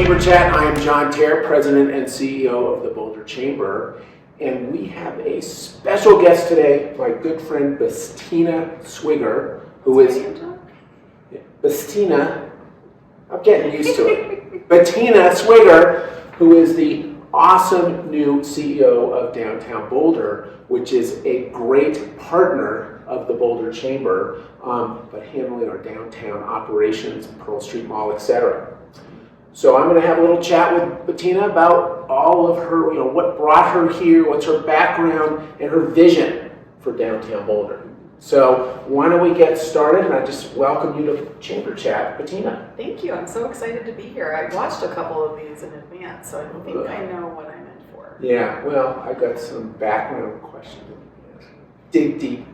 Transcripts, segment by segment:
Chamber Chat. I am John Terr, President and CEO of the Boulder Chamber, and we have a special guest today, my good friend Bettina Swigger, who is Bettina. I'm getting used to it. Bettina Swigger, who is the awesome new CEO of Downtown Boulder, which is a great partner of the Boulder Chamber, but handling our downtown operations, Pearl Street Mall, etc. So I'm going to have a little chat with Bettina about all of her, what brought her here, what's her background, and her vision for Downtown Boulder. So why don't we get started, and I just welcome you to Chamber Chat, Bettina. Thank you. I'm so excited to be here. I watched a couple of these in advance, so I think I know what I'm in for. Yeah, well, I got some background questions. Dig deep.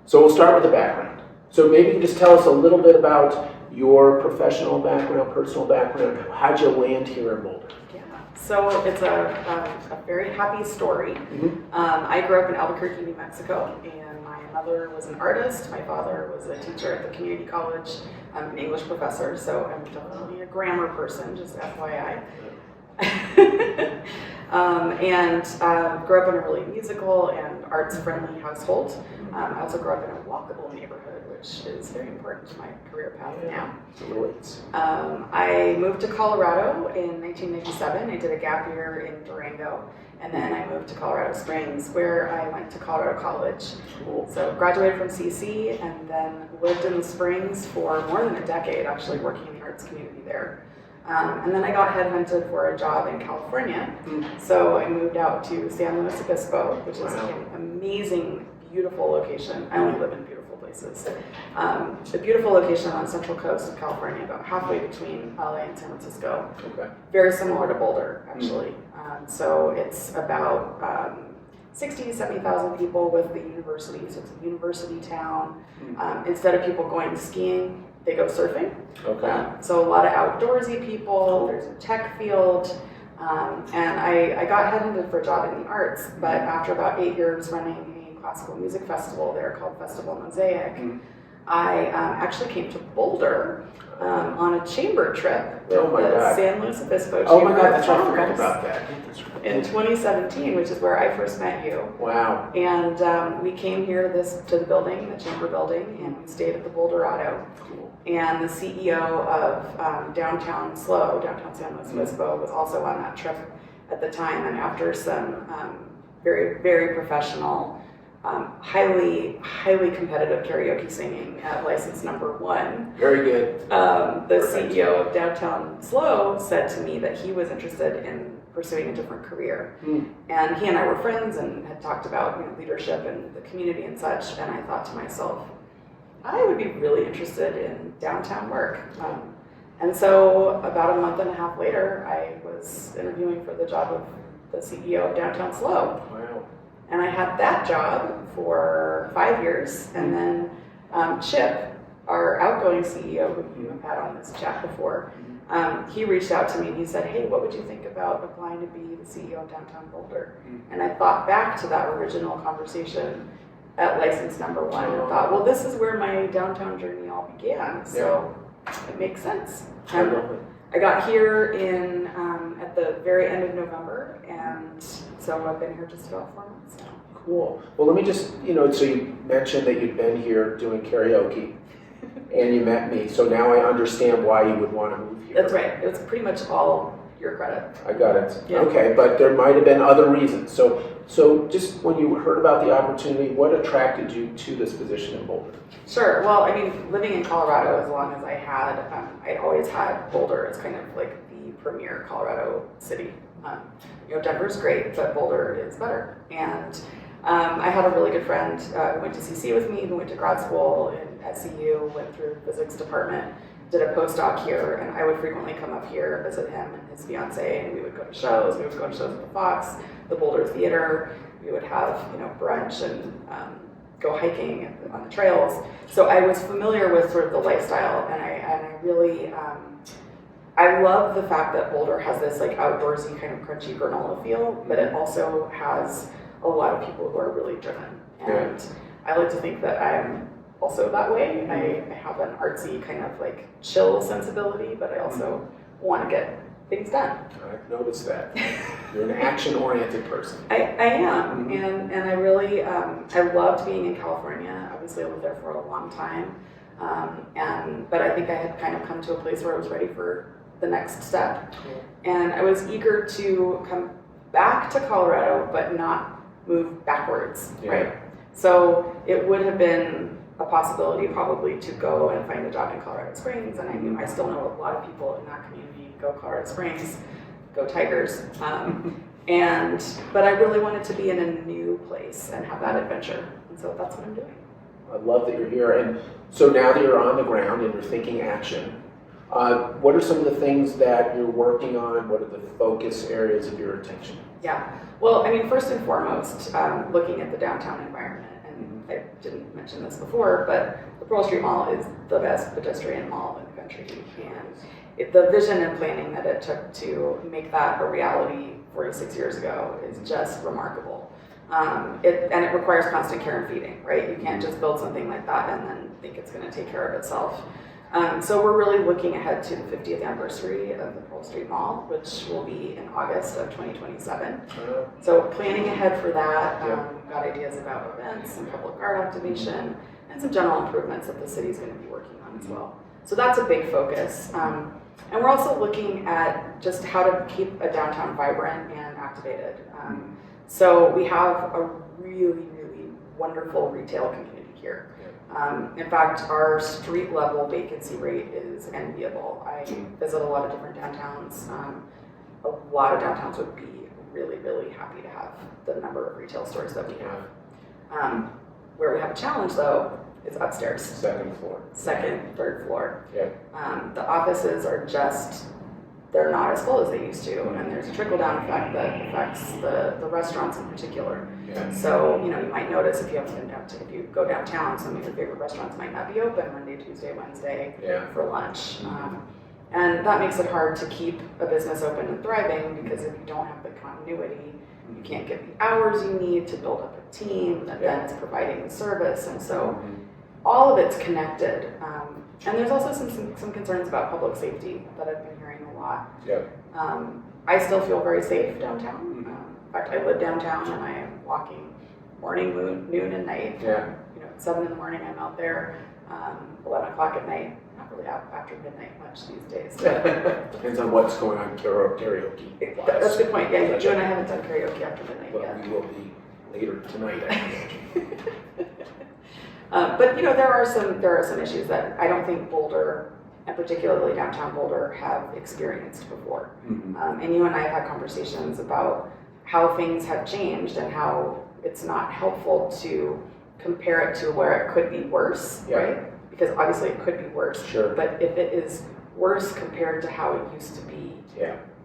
So we'll start with the background. So maybe you can just tell us a little bit about your professional background, personal background. How'd you land here in Boulder? Yeah, so it's a very happy story. Mm-hmm. I grew up in Albuquerque, New Mexico, and my mother was an artist. My father was a teacher at the community college. I'm an English professor, so I'm definitely a grammar person, just FYI. And grew up in a really musical and arts-friendly household. I also grew up in a walkable neighborhood, which is very important to my career path now. I moved to Colorado in 1997. I did a gap year in Durango, and then I moved to Colorado Springs, where I went to Colorado College. Cool. So graduated from CC, and then lived in the Springs for more than a decade, actually working in the arts community there. And then I got headhunted for a job in California. So I moved out to San Luis Obispo, which is an amazing, beautiful location. I only live in beautiful places. A beautiful location on the central coast of California, about halfway between LA and San Francisco. Okay. Very similar to Boulder, actually. So it's about 60 to 70,000 people with the university. So it's a university town. Instead of people going skiing, they go surfing. Okay. So a lot of outdoorsy people. There's a tech field. And I got headhunted for a job in the arts, but after about 8 years running a classical music festival there called Festival Mosaic, I actually came to Boulder on a chamber trip with the San Luis Obispo Chamber. Oh my God, that's right, I forgot about that. In 2017, which is where I first met you. Wow. And we came here to the building, the chamber building, and we stayed at the Boulderado. Cool. And the CEO of Downtown San Luis Obispo, was also on that trip at the time. And after some very, very professional, highly competitive karaoke singing at license number 1. Very good. The CEO of Downtown SLO said to me that he was interested in pursuing a different career. And he and I were friends and had talked about leadership and the community and such. And I thought to myself, I would be really interested in downtown work. And so about a month and a half later, I was interviewing for the job of the CEO of Downtown SLO. Wow. And I had that job for 5 years. And then Chip, our outgoing CEO, who you have had on this chat before, he reached out to me and he said, hey, what would you think about applying to be the CEO of Downtown Boulder? And I thought back to that original conversation at license number 1 and thought, well, this is where my downtown journey all began. So it makes sense. I got here at the very end of November, and so I've been here just about 4 months now. Cool. Well, let me just, so you mentioned that you'd been here doing karaoke, and you met me, so now I understand why you would want to move here. That's right. It's pretty much all your credit. I got it. Yeah. Okay, but there might have been other reasons. So just when you heard about the opportunity, what attracted you to this position in Boulder? Sure. Well, I mean, living in Colorado as long as I had, I'd always had Boulder as kind of like the premier Colorado city. Denver's great, but Boulder is better. And I had a really good friend who went to CC with me, who went to grad school at CU, went through physics department, did a postdoc here, and I would frequently come up here, visit him and his fiance, and we would go to shows. We would go to shows at the Fox, the Boulder Theater. We would have brunch and go hiking on the trails. So I was familiar with sort of the lifestyle, and I really I love the fact that Boulder has this like outdoorsy kind of crunchy granola feel, but it also has a lot of people who are really driven. And I like to think that I'm also that way. I have an artsy kind of like chill sensibility, but I also want to get things done. I've noticed that. You're an action-oriented person. I am, and I really, I loved being in California. Obviously, I lived there for a long time, but I think I had kind of come to a place where I was ready for the next step. And I was eager to come back to Colorado, but not move backwards, right? So it would have been a possibility probably to go and find a job in Colorado Springs, and I still know a lot of people in that community. Go Colorado Springs, go Tigers. But I really wanted to be in a new place and have that adventure, and so that's what I'm doing. I love that you're here, and so now that you're on the ground and you're thinking action, what are some of the things that you're working on? What are the focus areas of your attention? Yeah, well, I mean, first and foremost, looking at the downtown environment, and I didn't mention this before, but the Pearl Street Mall is the best pedestrian mall in the country, and the vision and planning that it took to make that a reality 46 years ago is just remarkable. And it requires constant care and feeding, right? You can't just build something like that and then think it's going to take care of itself. So we're really looking ahead to the 50th anniversary of the Pearl Street Mall, which will be in August of 2027. So planning ahead for that, we've got ideas about events and public art activation and some general improvements that the city's going to be working on as well. So that's a big focus. And we're also looking at just how to keep a downtown vibrant and activated. So we have a really, really wonderful retail community here. In fact, our street level vacancy rate is enviable. I visit a lot of different downtowns. A lot of downtowns would be really, really happy to have the number of retail stores that we have. Where we have a challenge though is upstairs. Second floor. Second, third floor. Yeah. The offices are just, they're not as full as they used to, and there's a trickle-down effect that affects the restaurants in particular. So, you might notice if you go downtown, some of your favorite restaurants might not be open Monday, Tuesday, Wednesday for lunch. And that makes it hard to keep a business open and thriving, because if you don't have the continuity, you can't get the hours you need to build up a team that then is providing the service. And so all of it's connected. And there's also some concerns about public safety that I've been hearing a lot. I still feel very safe downtown. In fact, I live downtown and I am walking morning, noon, and night. At 7 in the morning I'm out there, 11 o'clock at night. Not really out after midnight much these days. Depends on what's going on karaoke. That's a good point. Yeah, you and I haven't done karaoke after midnight yet. We will be later tonight. But there are some issues that I don't think Boulder, and particularly downtown Boulder, have experienced before. And you and I have had conversations about how things have changed and how it's not helpful to compare it to where it could be worse, right? Because obviously it could be worse. But if it is worse compared to how it used to be,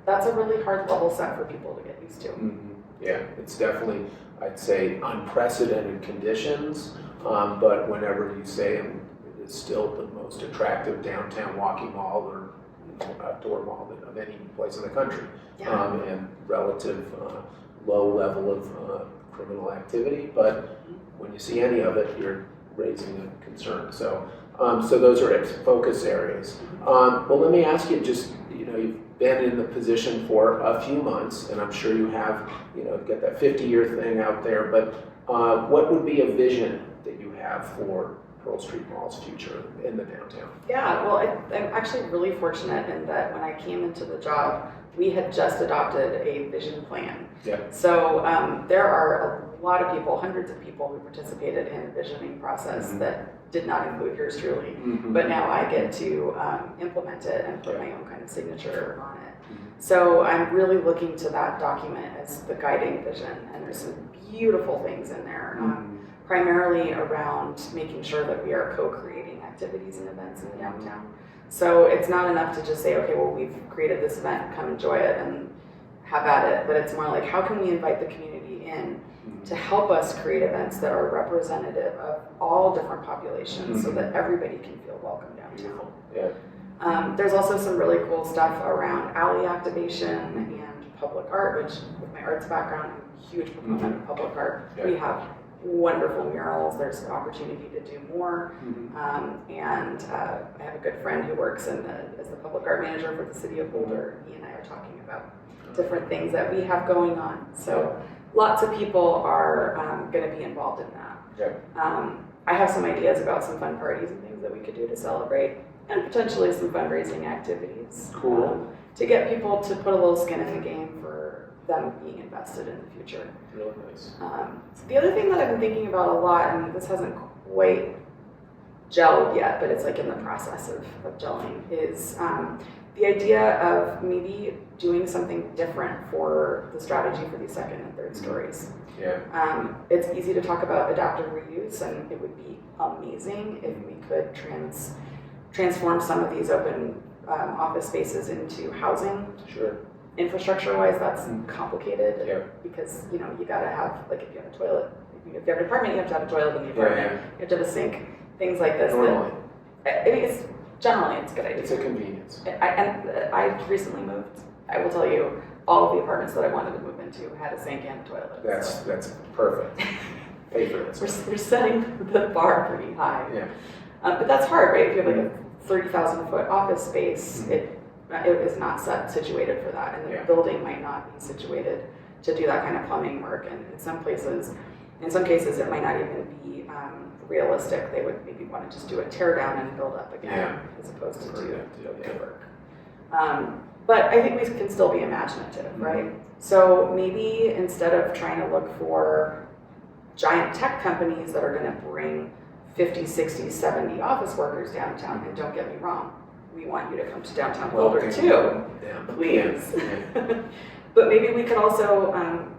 that's a really hard level set for people to get used to. It's definitely, I'd say, unprecedented conditions. But whenever you say it is still the most attractive downtown walking mall or outdoor mall of any place in the country, and relative low level of criminal activity. But when you see any of it, you're raising a concern. So those are focus areas. Well, let me ask you, just you've been in the position for a few months, and I'm sure you have got that 50-year thing out there. But what would be a vision that you have for Pearl Street Mall's future in the downtown? Well, I'm actually really fortunate in that when I came into the job, we had just adopted a vision plan. So there are a lot of people, hundreds of people who participated in the visioning process that did not include yours truly. But now I get to implement it and put my own kind of signature on it. So I'm really looking to that document as the guiding vision, and there's some beautiful things in there. Primarily around making sure that we are co-creating activities and events in the downtown. So it's not enough to just say, okay, well, we've created this event, come enjoy it and have at it, but it's more like, how can we invite the community in to help us create events that are representative of all different populations so that everybody can feel welcome downtown. There's also some really cool stuff around alley activation and public art, which with my arts background, I'm a huge proponent of public art. We have wonderful murals. There's an opportunity to do more. And I have a good friend who works as the public art manager for the city of Boulder. He and I are talking about different things that we have going on. So lots of people are going to be involved in that. Yeah. I have some ideas about some fun parties and things that we could do to celebrate, and potentially some fundraising activities. Cool. To get people to put a little skin in the game for them being invested in the future. Really nice. The other thing that I've been thinking about a lot, and this hasn't quite gelled yet, but it's like in the process of gelling, is the idea of maybe doing something different for the strategy for these second and third stories. Yeah. It's easy to talk about adaptive reuse, and it would be amazing if we could transform some of these open office spaces into housing. Sure. Infrastructure-wise, that's complicated. Yeah. Because you gotta have, like, if you have a toilet, if you have an apartment, you have to have a toilet in the apartment. Yeah. You have to have a sink, things like this. Normally. I think it's generally a good idea. It's a convenience. I recently moved. I will tell you, all of the apartments that I wanted to move into had a sink and a toilet. That's perfect. Pay for this. We're setting the bar pretty high. Yeah. But that's hard, right? If you have like a 30,000 foot office space, it is not situated for that, and the building might not be situated to do that kind of plumbing work. And in some cases, it might not even be realistic. They would maybe want to just do a tear down and build up again, as opposed to do good work. But I think we can still be imaginative, right? So maybe instead of trying to look for giant tech companies that are going to bring 50, 60, 70 office workers downtown, and don't get me wrong, we want you to come to Downtown Boulder too, please. But maybe we could also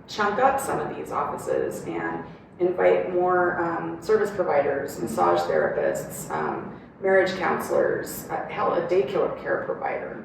chunk up some of these offices and invite more service providers, massage therapists, marriage counselors, hell, a daycare provider.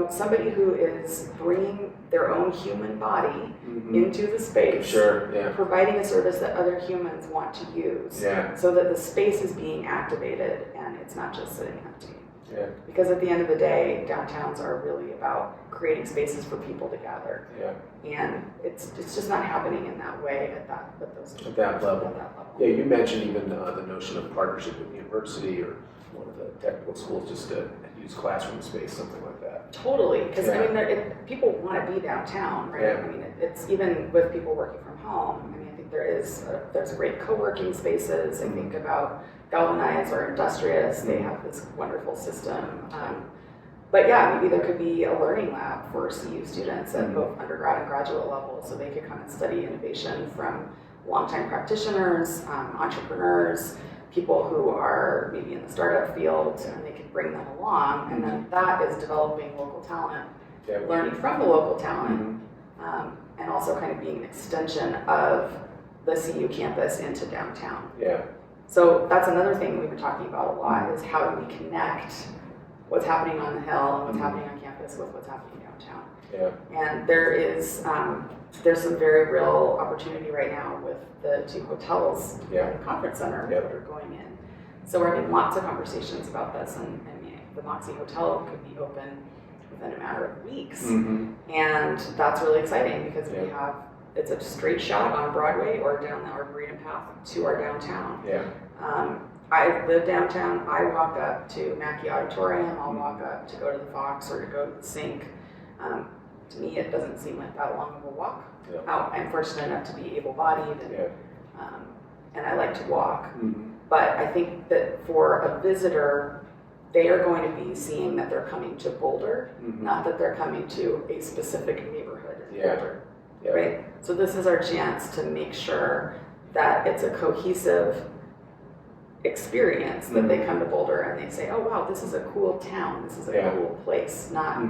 Somebody who is bringing their own human body into the space, Sure, yeah. providing a service that other humans want to use, so that the space is being activated and it's not just sitting empty. Yeah. Because at the end of the day, downtowns are really about creating spaces for people to gather. Yeah. And it's just not happening in that way at that level. Yeah, you mentioned even the notion of partnership with the university or one of the technical schools just to use classroom space, something like that. Totally, because I mean, people want to be downtown, right? I mean, it's even with people working from home. I mean, I think there's great co-working spaces. I think about Galvanize or Industrious. They have this wonderful system. But yeah, maybe there could be a learning lab for CU students at both undergrad and graduate levels, so they could come and study innovation from longtime practitioners, entrepreneurs, people who are maybe in the startup field, and they could bring them along. And then that is developing local talent, learning from the local talent, and also kind of being an extension of the CU campus into downtown. Yeah. So that's another thing we've been talking about a lot, is how do we connect what's happening on the hill and what's happening on campus with what's happening downtown. Yeah. And there's some very real opportunity right now with the 2 hotels in the conference center that are going in. So we're having lots of conversations about this, and the Moxie Hotel could be open within a matter of weeks. And that's really exciting because it's a straight shot on Broadway or down the Arboretum Path to our downtown. I live downtown. I walk up to Mackey Auditorium. I'll walk up to go to the Fox or to go to the Sink. To me, it doesn't seem like that long of a walk. I'm fortunate enough to be able-bodied, and I like to walk. But I think that for a visitor, they are going to be seeing that they're coming to Boulder, not that they're coming to a specific neighborhood in Boulder. Right? So this is our chance to make sure that it's a cohesive experience, that they come to Boulder and they say, oh wow, this is a cool town, this is a cool place, not,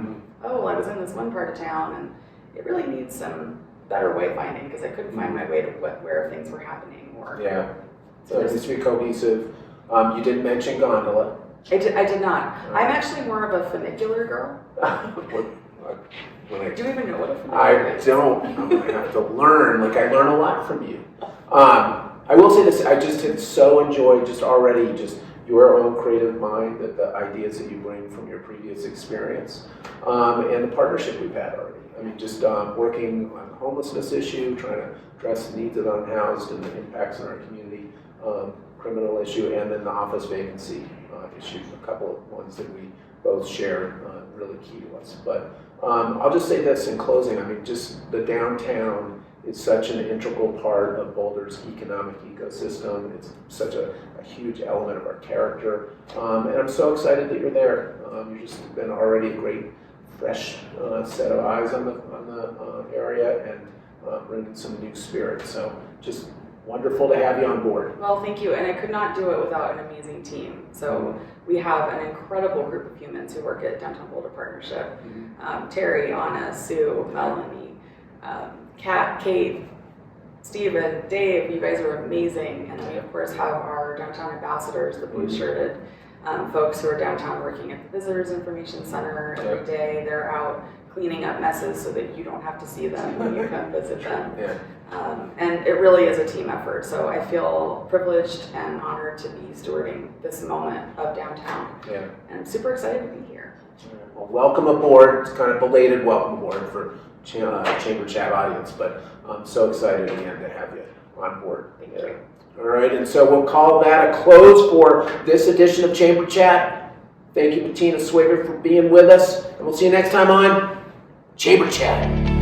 oh, I was in this one part of town and it really needs some better wayfinding because I couldn't find my way to where things were happening. So it needs to be cohesive. You didn't mention gondola. I did not. I'm actually more of a funicular girl. Do you even know what a funicular is? I don't. I'm going to have to learn. I learn a lot from you. I will say this, I just have so enjoyed your own creative mind, the ideas that you bring from your previous experience, and the partnership we've had already. I mean, just working on the homelessness issue, trying to address the needs of the unhoused and the impacts on our community, criminal issue, and then the office vacancy issue, a couple of ones that we both share, really key to us. But I'll just say this in closing, I mean, just the downtown is such an integral part of Boulder's economic ecosystem. It's such a huge element of our character. And I'm so excited that you're there. You've just been already a great, fresh set of eyes on the area and bringing some new spirit. So just wonderful to have you on board. Well, thank you. And I could not do it without an amazing team. So we have an incredible group of humans who work at Downtown Boulder Partnership. Terry, Anna, Sue, Melanie, Kat, Kate, Steven, Dave, you guys are amazing. And we, of course, have our downtown ambassadors, the blue-shirted folks who are downtown working at the Visitors Information Center every day. They're out cleaning up messes so that you don't have to see them when you come visit them. And it really is a team effort. So I feel privileged and honored to be stewarding this moment of downtown. And I'm super excited to be here. Well, welcome aboard. It's kind of belated welcome aboard for Chamber Chat audience, but I'm so excited again to have you on board. Thank you. All right, and so we'll call that a close for this edition of Chamber Chat. Thank you, Bettina Swigger, for being with us, and we'll see you next time on Chamber Chat.